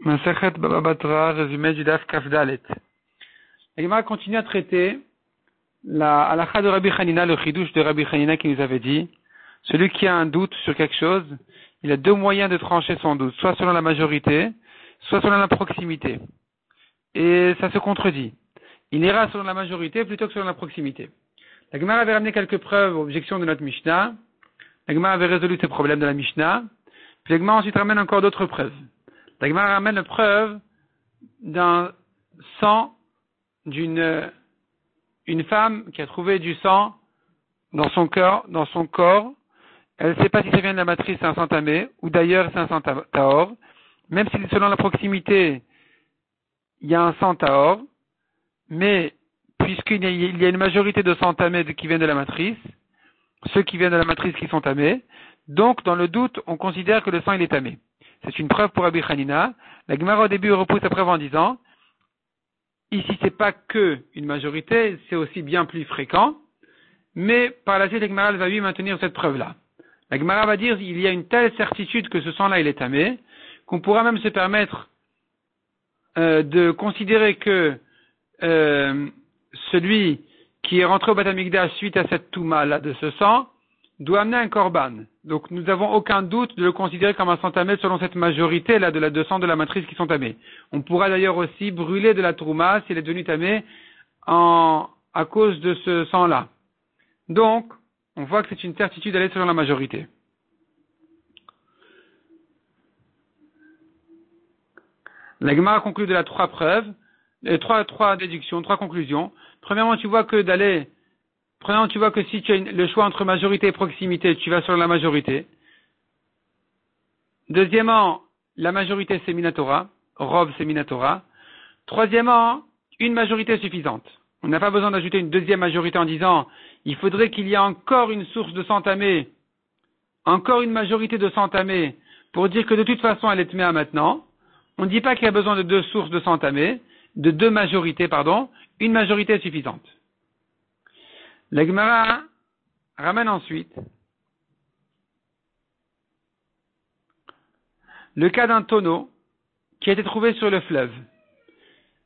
Masachet Baba Batra, résumé du Daf Kaf Dalet. La Gemara continue à traiter la halakha de Rabbi Hanina, le chidouche de Rabbi Hanina qui nous avait dit, celui qui a un doute sur quelque chose, il a deux moyens de trancher son doute, soit selon la majorité, soit selon la proximité. Et ça se contredit. Il ira selon la majorité plutôt que selon la proximité. La Gemara avait ramené quelques preuves aux objections de notre Mishnah. La Gemara avait résolu ces problèmes de la Mishnah. Puis la Gemara ensuite ramène encore d'autres preuves. La Gemara ramène la preuve d'un sang d'une femme qui a trouvé du sang dans son corps. Elle ne sait pas si ça vient de la matrice, c'est un sang tamé, ou d'ailleurs c'est un sang tahor. Même si selon la proximité, il y a un sang tahor, mais puisqu'il y a une majorité de sang tamé qui viennent de la matrice, ceux qui viennent de la matrice qui sont tamés, donc dans le doute, on considère que le sang il est tamé. C'est une preuve pour Rabbi Hanina. La Gemara au début repousse la preuve en disant, ici c'est pas que une majorité, c'est aussi bien plus fréquent, mais par la suite la Gemara va lui maintenir cette preuve-là. La Gemara va dire, il y a une telle certitude que ce sang-là il est tamé, qu'on pourra même se permettre de considérer que celui qui est rentré au Beth Amikdash suite à cette touma-là de ce sang, doit amener un korban. Donc nous n'avons aucun doute de le considérer comme un sang tamé selon cette majorité-là de sang de la matrice qui sont tamés. On pourra d'ailleurs aussi brûler de la trouma s'il est devenu tamé à cause de ce sang-là. Donc, on voit que c'est une certitude d'aller selon la majorité. La Gemara conclut de la trois preuves, trois déductions, trois conclusions. Premièrement, tu vois que si tu as le choix entre majorité et proximité, tu vas sur la majorité. Deuxièmement, la majorité c'est Minatora, Rov c'est Minatora. Troisièmement, une majorité suffisante. On n'a pas besoin d'ajouter une deuxième majorité en disant, il faudrait qu'il y ait encore une source de sang tamé, encore une majorité de sang tamé, pour dire que de toute façon elle est tméa maintenant. On ne dit pas qu'il y a besoin de deux sources de sang tamé, de deux majorités, une majorité est suffisante. La Gemara ramène ensuite le cas d'un tonneau qui a été trouvé sur le fleuve.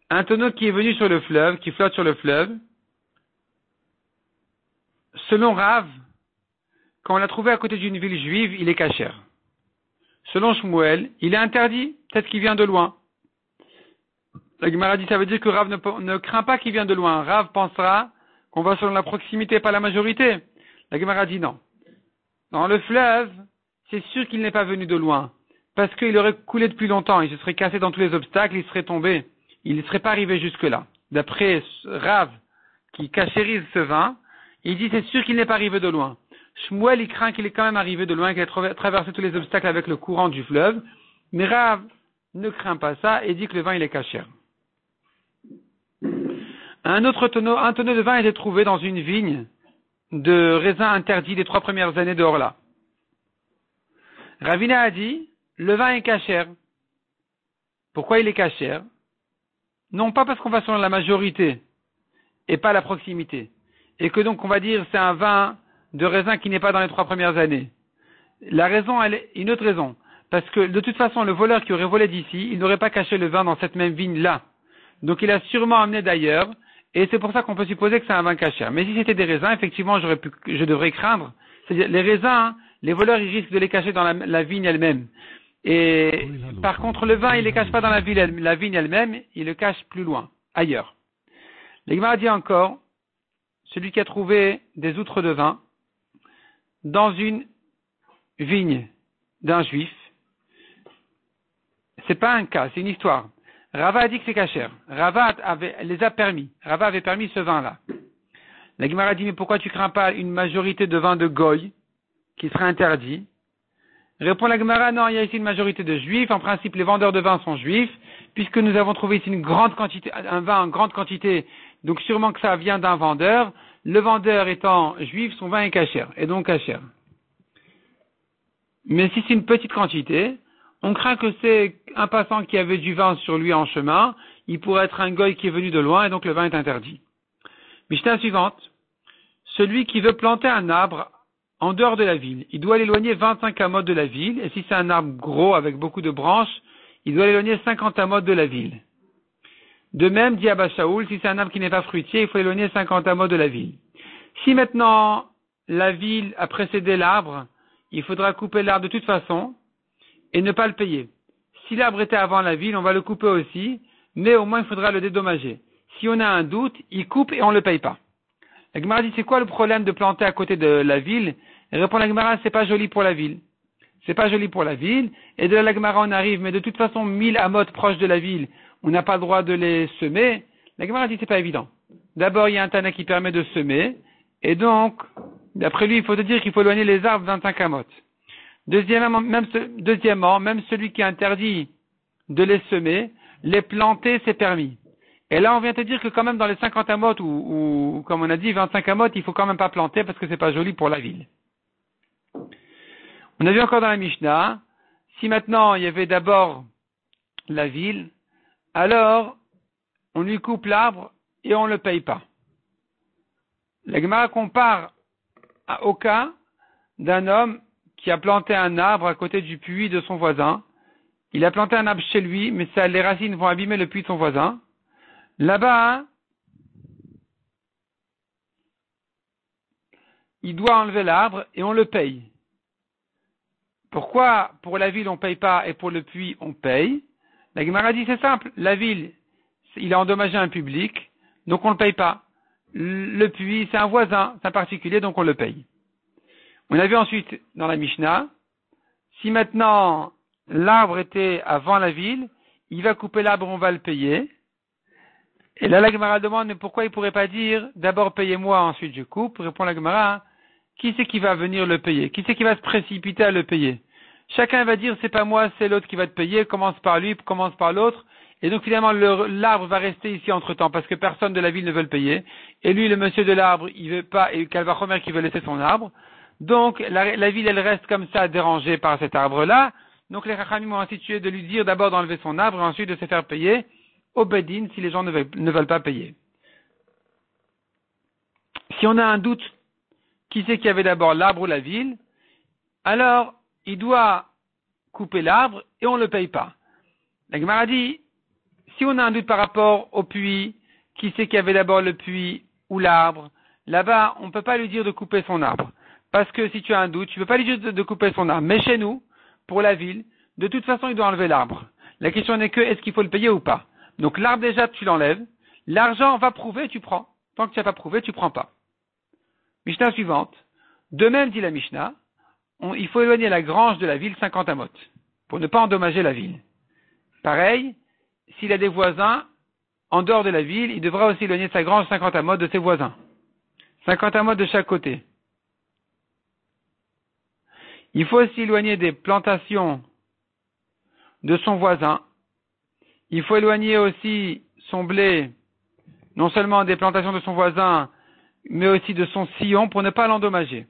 Un tonneau qui est venu sur le fleuve, qui flotte sur le fleuve. Selon Rav, quand on l'a trouvé à côté d'une ville juive, il est kasher. Selon Shmuel, il est interdit, peut-être qu'il vient de loin. La Gemara dit, ça veut dire que Rav ne craint pas qu'il vient de loin. Rav pensera qu'on va selon la proximité, pas la majorité. La Gemara dit non. Dans le fleuve, c'est sûr qu'il n'est pas venu de loin, parce qu'il aurait coulé depuis longtemps, il se serait cassé dans tous les obstacles, il serait tombé, il ne serait pas arrivé jusque-là. D'après Rav, qui cachérise ce vin, il dit c'est sûr qu'il n'est pas arrivé de loin. Shmuel, il craint qu'il est quand même arrivé de loin, qu'il ait traversé tous les obstacles avec le courant du fleuve, mais Rav ne craint pas ça et dit que le vin il est caché. Un tonneau de vin a été trouvé dans une vigne de raisins interdits des 3 premières années de Orla. Ravina a dit, le vin est kasher. Pourquoi il est kasher? Non pas parce qu'on va selon la majorité et pas la proximité. Et que donc on va dire c'est un vin de raisin qui n'est pas dans les 3 premières années. La raison, elle est une autre raison. Parce que de toute façon, le voleur qui aurait volé d'ici, il n'aurait pas caché le vin dans cette même vigne-là. Donc il a sûrement amené d'ailleurs. Et c'est pour ça qu'on peut supposer que c'est un vin kasher. Mais si c'était des raisins, effectivement, je devrais craindre. C'est-à-dire, les raisins, les voleurs, ils risquent de les cacher dans la vigne elle-même. Et par contre, le vin, il les cache pas dans la vigne elle-même, il le cache plus loin, ailleurs. L'Igmar dit encore, celui qui a trouvé des outres de vin dans une vigne d'un juif, c'est pas un cas, c'est une histoire. Rava a dit que c'est kasher. Rava avait permis ce vin-là. La Gemara dit, mais pourquoi tu crains pas une majorité de vin de goy qui serait interdit? Répond la Gemara, non, il y a ici une majorité de juifs. En principe, les vendeurs de vin sont juifs, puisque nous avons trouvé ici un vin en grande quantité. Donc sûrement que ça vient d'un vendeur. Le vendeur étant juif, son vin est kasher, et donc kasher. Mais si c'est une petite quantité, on craint que c'est un passant qui avait du vin sur lui en chemin, il pourrait être un goy qui est venu de loin et donc le vin est interdit. Mishnah suivante. Celui qui veut planter un arbre en dehors de la ville, il doit l'éloigner 25 amot de la ville et si c'est un arbre gros avec beaucoup de branches, il doit l'éloigner 50 amot de la ville. De même, dit Abba Shaoul, si c'est un arbre qui n'est pas fruitier, il faut éloigner 50 amot de la ville. Si maintenant la ville a précédé l'arbre, il faudra couper l'arbre de toute façon et ne pas le payer. Si l'arbre était avant la ville, on va le couper aussi, mais au moins il faudra le dédommager. Si on a un doute, il coupe et on ne le paye pas. La Gemara dit, c'est quoi le problème de planter à côté de la ville? Et répond la Gemara, c'est pas joli pour la ville. C'est pas joli pour la ville. Et de la Gemara, on arrive, mais de toute façon, 1000 amot proches de la ville, on n'a pas le droit de les semer. La Gemara dit, c'est pas évident. D'abord, il y a un Tana qui permet de semer. Et donc, d'après lui, il faut te dire qu'il faut éloigner les arbres 25 amot. Deuxièmement, même celui qui interdit de les semer, les planter, c'est permis. Et là, on vient te dire que quand même dans les 50 amot ou comme on a dit, 25 amot, il faut quand même pas planter parce que c'est pas joli pour la ville. On a vu encore dans la Mishnah, si maintenant il y avait d'abord la ville, alors on lui coupe l'arbre et on le paye pas. La Gemara compare au cas d'un homme qui a planté un arbre à côté du puits de son voisin. Il a planté un arbre chez lui, mais les racines vont abîmer le puits de son voisin. Là-bas, il doit enlever l'arbre et on le paye. Pourquoi pour la ville on ne paye pas et pour le puits on paye? La Gemara dit c'est simple, la ville, il a endommagé un public, donc on ne le paye pas. Le puits, c'est un voisin, c'est un particulier, donc on le paye. On a vu ensuite dans la Mishnah, si maintenant l'arbre était avant la ville, il va couper l'arbre, on va le payer. Et là, la Gemara demande, mais pourquoi il ne pourrait pas dire, d'abord payez-moi, ensuite je coupe? Répond la Gemara, qui c'est qui va venir le payer? Qui c'est qui va se précipiter à le payer? Chacun va dire, c'est pas moi, c'est l'autre qui va te payer, commence par lui, commence par l'autre. Et donc finalement, l'arbre va rester ici entre-temps, parce que personne de la ville ne veut le payer. Et lui, le monsieur de l'arbre, il veut pas, et Kalvachomer qui veut laisser son arbre. Donc, la ville, elle reste comme ça, dérangée par cet arbre-là. Donc les Chachamim ont institué de lui dire d'abord d'enlever son arbre, et ensuite de se faire payer au Bedin si les gens ne veulent pas payer. Si on a un doute, qui c'est qui avait d'abord l'arbre ou la ville, alors il doit couper l'arbre et on ne le paye pas. La Gemara dit, si on a un doute par rapport au puits, qui c'est qui avait d'abord le puits ou l'arbre, là-bas on ne peut pas lui dire de couper son arbre. Parce que si tu as un doute, tu ne peux pas lui dire de couper son arbre. Mais chez nous, pour la ville, de toute façon il doit enlever l'arbre. La question n'est que, est-ce qu'il faut le payer ou pas? Donc l'arbre déjà, tu l'enlèves. L'argent, on va prouver, tu prends. Tant que tu n'as pas prouvé, tu prends pas. Mishnah suivante. De même, dit la Mishnah, il faut éloigner la grange de la ville 50 amot, pour ne pas endommager la ville. Pareil, s'il a des voisins, en dehors de la ville, il devra aussi éloigner sa grange 50 amot de ses voisins. 50 amot de chaque côté. Il faut aussi éloigner des plantations de son voisin. Il faut éloigner aussi son blé, non seulement des plantations de son voisin, mais aussi de son sillon pour ne pas l'endommager.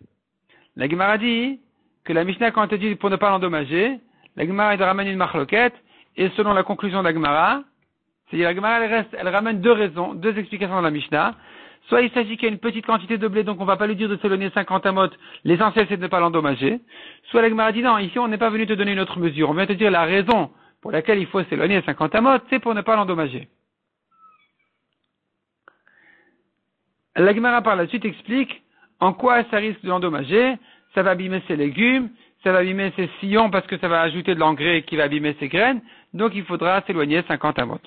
La Gemara dit que la Mishnah, quand elle dit pour ne pas l'endommager, la Gemara elle ramène une marloquette, et selon la conclusion de la Gemara, c'est-à-dire la Gemara elle ramène deux explications dans la Mishnah. Soit il s'agit qu'il y a une petite quantité de blé, donc on ne va pas lui dire de s'éloigner 50 amot, l'essentiel c'est de ne pas l'endommager. Soit la Gemara dit non, ici on n'est pas venu te donner une autre mesure, on vient te dire la raison pour laquelle il faut s'éloigner 50 amot, c'est pour ne pas l'endommager. La Gemara par la suite explique en quoi ça risque de l'endommager. Ça va abîmer ses légumes, ça va abîmer ses sillons parce que ça va ajouter de l'engrais qui va abîmer ses graines, donc il faudra s'éloigner 50 amot.